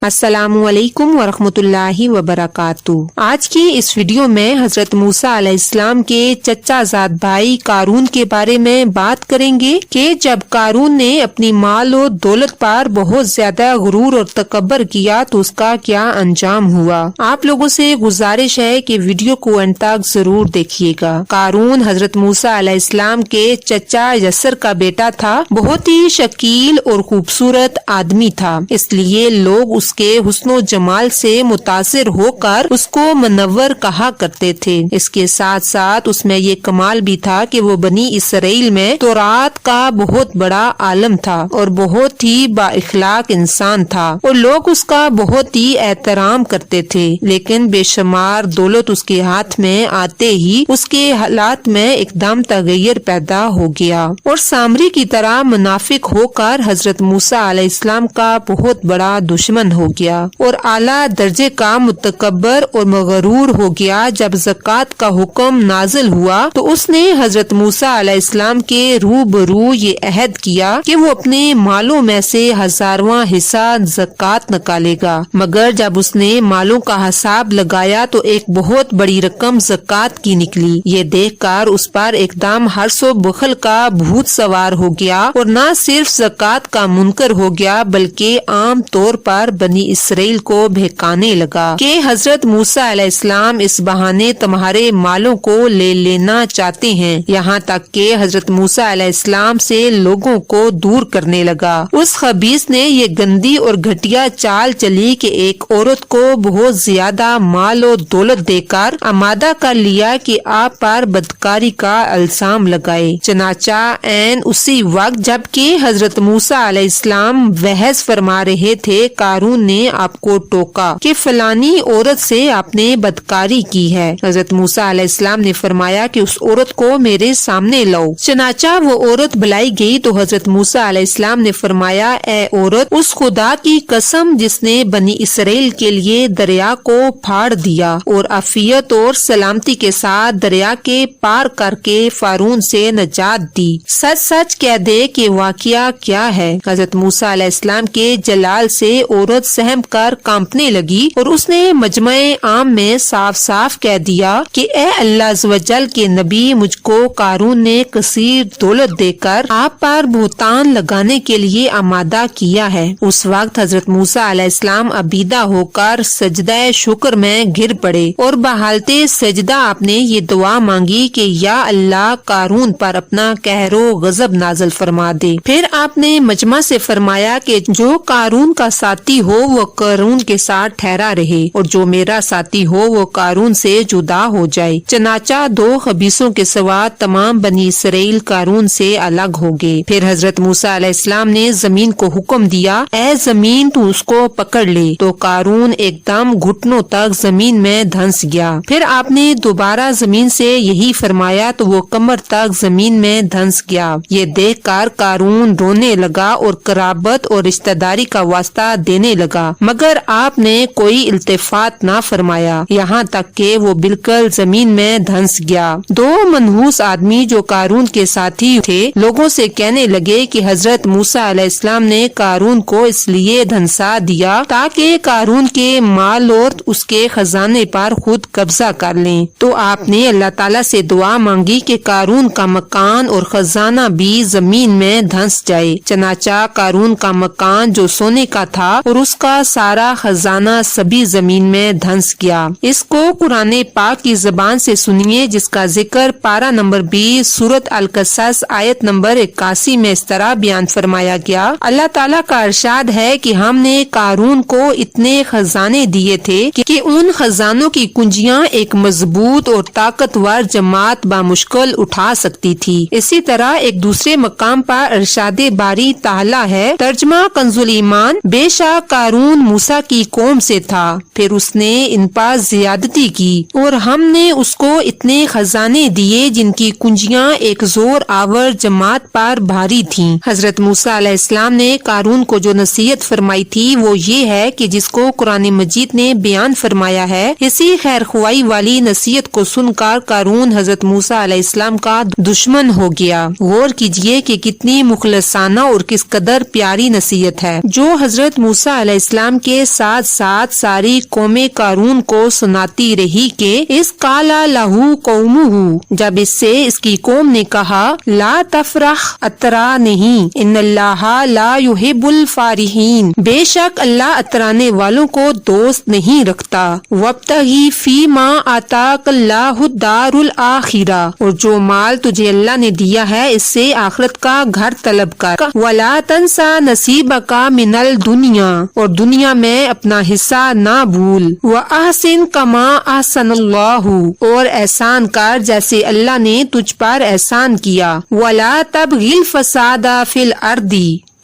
السلام علیکم ورحمۃ اللہ وبرکاتہ۔ آج کی اس ویڈیو میں حضرت موسیٰ علیہ السلام کے چچا زاد بھائی قارون کے بارے میں بات کریں گے کہ جب قارون نے اپنی مال و دولت پر بہت زیادہ غرور اور تکبر کیا تو اس کا کیا انجام ہوا۔ آپ لوگوں سے گزارش ہے کہ ویڈیو کو انت تک ضرور دیکھیے گا۔ قارون حضرت موسیٰ علیہ السلام کے چچا یسر کا بیٹا تھا، بہت ہی شکیل اور خوبصورت آدمی تھا، اس لیے لوگ اس کے حسن و جمال سے متاثر ہو کر اس کو منور کہا کرتے تھے۔ اس کے ساتھ ساتھ اس میں یہ کمال بھی تھا کہ وہ بنی اسرائیل میں تورات کا بہت بڑا عالم تھا اور بہت ہی با اخلاق انسان تھا اور لوگ اس کا بہت ہی احترام کرتے تھے، لیکن بے شمار دولت اس کے ہاتھ میں آتے ہی اس کے حالات میں ایک دم تغیر پیدا ہو گیا اور سامری کی طرح منافق ہو کر حضرت موسیٰ علیہ السلام کا بہت بڑا دشمن ہو گیا اور اعلیٰ درجے کا متکبر اور مغرور ہو گیا۔ جب زکوٰۃ کا حکم نازل ہوا تو اس نے حضرت موسیٰ علیہ السلام کے روبرو یہ عہد کیا کہ وہ اپنے مالوں میں سے 1000واں حصہ زکوٰۃ نکالے گا، مگر جب اس نے مالوں کا حساب لگایا تو ایک بہت بڑی رقم زکوٰۃ کی نکلی۔ یہ دیکھ کر اس پر ایک دم حرص و بخل کا بھوت سوار ہو گیا اور نہ صرف زکوٰۃ کا منکر ہو گیا بلکہ عام طور پر بنی اسرائیل کو بہکانے لگا کہ حضرت موسیٰ علیہ السلام اس بہانے تمہارے مالوں کو لے لینا چاہتے ہیں، یہاں تک کہ حضرت موسیٰ علیہ السلام سے لوگوں کو دور کرنے لگا۔ اس خبیث نے یہ گندی اور گھٹیا چال چلی کہ ایک عورت کو بہت زیادہ مال و دولت دے کر آمادہ کر لیا کہ آپ پر بدکاری کا الزام لگائے۔ چنانچہ عین اسی وقت جب کہ حضرت موسیٰ علیہ السلام بحث فرما رہے تھے، قارون نے آپ کو ٹوکا کہ فلانی عورت سے آپ نے بدکاری کی ہے۔ حضرت موسیٰ علیہ السلام نے فرمایا کہ اس عورت کو میرے سامنے لاؤ۔ چنانچہ وہ عورت بلائی گئی تو حضرت موسیٰ علیہ السلام نے فرمایا، اے عورت، اس خدا کی قسم جس نے بنی اسرائیل کے لیے دریا کو پھاڑ دیا اور عافیت اور سلامتی کے ساتھ دریا کے پار کر کے فارون سے نجات دی، سچ سچ کہہ دے کہ واقعہ کیا ہے۔ حضرت موسیٰ علیہ السلام کے جلال سے عورت سہم کر کانپنے لگی اور اس نے مجمع عام میں صاف صاف کہہ دیا کہ اے اللہ عز و جل کے نبی، مجھ کو قارون نے کثیر دولت دے کر آپ پر بہتان لگانے کے لیے آمادہ کیا ہے۔ اس وقت حضرت موسیٰ علیہ السلام عبیدہ ہو کر سجدہ شکر میں گر پڑے اور بحالت سجدہ آپ نے یہ دعا مانگی کہ یا اللہ، قارون پر اپنا قہر و غضب نازل فرما دے۔ پھر آپ نے مجمع سے فرمایا کہ جو قارون کا ساتھی ہو وہ قارون کے ساتھ ٹھہرا رہے اور جو میرا ساتھی ہو وہ قارون سے جدا ہو جائے۔ چنانچہ 2 خبیثوں کے سوا تمام بنی اسرائیل قارون سے الگ ہو گئے۔ پھر حضرت موسیٰ علیہ السلام نے زمین کو حکم دیا، اے زمین تو اس کو پکڑ لے، تو قارون ایک دم گھٹنوں تک زمین میں دھنس گیا۔ پھر آپ نے دوبارہ زمین سے یہی فرمایا تو وہ کمر تک زمین میں دھنس گیا۔ یہ دیکھ کر قارون رونے لگا اور قرابت اور رشتہ داری کا واسطہ دینے لگا، مگر آپ نے کوئی التفات نہ فرمایا، یہاں تک کہ وہ بالکل زمین میں دھنس گیا۔ 2 منحوس آدمی جو قارون کے ساتھی تھے لوگوں سے کہنے لگے کہ حضرت موسیٰ علیہ السلام نے قارون کو اس لیے دھنسا دیا تاکہ قارون کے مال اور اس کے خزانے پر خود قبضہ کر لیں۔ تو آپ نے اللہ تعالیٰ سے دعا مانگی کہ قارون کا مکان اور خزانہ بھی زمین میں دھنس جائے۔ چنانچہ قارون کا مکان جو سونے کا تھا اور اس کا سارا خزانہ سبھی زمین میں دھنس گیا۔ اس کو قرآن پاک کی زبان سے سنیے، جس کا ذکر پارہ نمبر 20 سورۃ القصص آیت نمبر 81 میں اس طرح بیان فرمایا گیا۔ اللہ تعالیٰ کا ارشاد ہے کہ ہم نے قارون کو اتنے خزانے دیے تھے کہ ان خزانوں کی کنجیاں ایک مضبوط اور طاقتور جماعت بامشکل اٹھا سکتی تھی۔ اسی طرح ایک دوسرے مقام پر ارشاد باری تعالیٰ ہے، ترجمہ کنز الایمان، بے شک قارون موسیٰ کی قوم سے تھا، پھر اس نے ان پر زیادتی کی اور ہم نے اس کو اتنے خزانے دیے جن کی کنجیاں ایک زور آور جماعت پر بھاری تھیں۔ حضرت موسیٰ علیہ السلام نے قارون کو جو نصیحت فرمائی تھی وہ یہ ہے کہ جس کو قرآن مجید نے بیان فرمایا ہے، اسی خیر خواہی والی نصیحت کو سن کر قارون حضرت موسیٰ علیہ السلام کا دشمن ہو گیا۔ غور کیجئے کہ کتنی مخلصانہ اور کس قدر پیاری نصیحت ہے جو حضرت موسیٰ علیہ علیہ السلام کے ساتھ ساتھ ساری قوم قارون کو سناتی رہی کہ اس قالا لہو قومہ، جب اس سے اس کی قوم نے کہا لا تفرح، اترا نہیں، ان اللہ لا یحب الفارحین، بے شک اللہ اترانے والوں کو دوست نہیں رکھتا، وابتغی فیما آتاک اللہ الدار الآخرہ، اور جو مال تجھے اللہ نے دیا ہے اس سے آخرت کا گھر طلب کر، ولا تنسا نصیبک من الدنیا، اور دنیا میں اپنا حصہ نہ بھول، واحسن کما احسن اللہ، اور احسان کر جیسے اللہ نے تجھ پر احسان کیا، ولا تبغی الفساد فی الارض،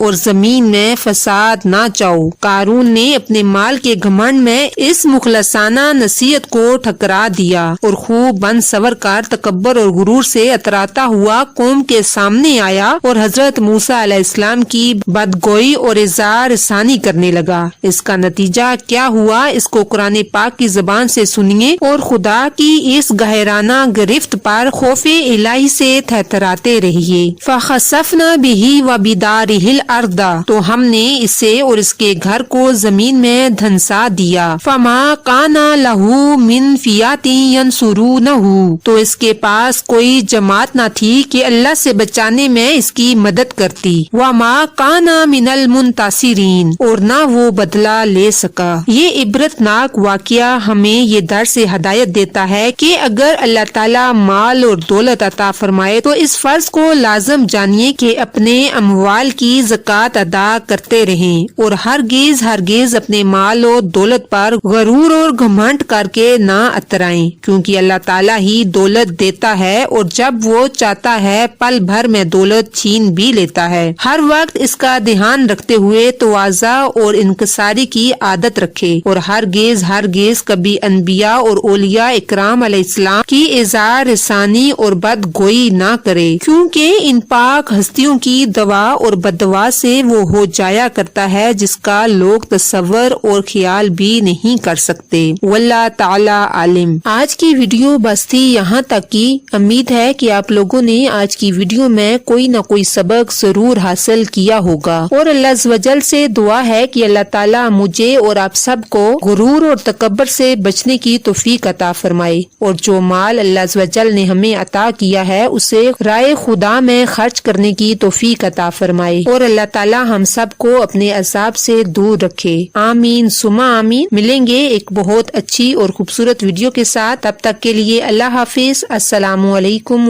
اور زمین میں فساد نہ چاؤ۔ قارون نے اپنے مال کے گھمنڈ میں اس مخلصانہ نصیحت کو ٹھکرا دیا اور خوب بن سور کر تکبر اور غرور سے اتراتا ہوا قوم کے سامنے آیا اور حضرت موسیٰ علیہ السلام کی بدگوئی اور اظہار ثانی کرنے لگا۔ اس کا نتیجہ کیا ہوا اس کو قرآن پاک کی زبان سے سنیے اور خدا کی اس گہرانہ گرفت پر خوف الہی سے تھرتھراتے رہیے۔ فخسفنا به وبداره الارض، تو ہم نے اسے اور اس کے گھر کو زمین میں دھنسا دیا۔ فما کان لہ من فیۃ ینصرونہ، تو اس کے پاس کوئی جماعت نہ تھی کہ اللہ سے بچانے میں اس کی مدد کرتی۔ وما کان من المنتصرین، اور نہ وہ بدلہ لے سکا۔ یہ عبرتناک واقعہ ہمیں یہ درس ہدایت دیتا ہے کہ اگر اللہ تعالیٰ مال اور دولت عطا فرمائے تو اس فرض کو لازم جانیے کہ اپنے اموال کی زکوٰۃ ادا کرتے رہیں اور ہرگز اپنے مال و دولت پر غرور اور گھمنڈ کر کے نہ اترائیں، کیونکہ اللہ تعالیٰ ہی دولت دیتا ہے اور جب وہ چاہتا ہے پل بھر میں دولت چھین بھی لیتا ہے۔ ہر وقت اس کا دھیان رکھتے ہوئے تواضع اور انکساری کی عادت رکھے اور ہرگز کبھی انبیاء اور اولیاء اکرام علیہ السلام کی اظہار ثانی اور بد گوئی نہ کرے، کیونکہ ان پاک ہستیوں کی دوا اور بددعا سے وہ ہو جایا کرتا ہے جس کا لوگ تصور اور خیال بھی نہیں کر سکتے۔ واللہ تعالی عالم۔ آج کی ویڈیو بس تھی یہاں تک کی۔ امید ہے کہ آپ لوگوں نے آج کی ویڈیو میں کوئی نہ کوئی سبق ضرور حاصل کیا ہوگا، اور اللہ عز و جل سے دعا ہے کہ اللہ تعالیٰ مجھے اور آپ سب کو غرور اور تکبر سے بچنے کی توفیق عطا فرمائے، اور جو مال اللہ عز و جل نے ہمیں عطا کیا ہے اسے رائے خدا میں خرچ کرنے کی توفیق عطا فرمائے، اور اللہ تعالیٰ ہم سب کو اپنے عذاب سے دور رکھے۔ آمین ثم آمین۔ ملیں گے ایک بہت اچھی اور خوبصورت ویڈیو کے ساتھ، تب تک کے لیے اللہ حافظ۔ السلام علیکم۔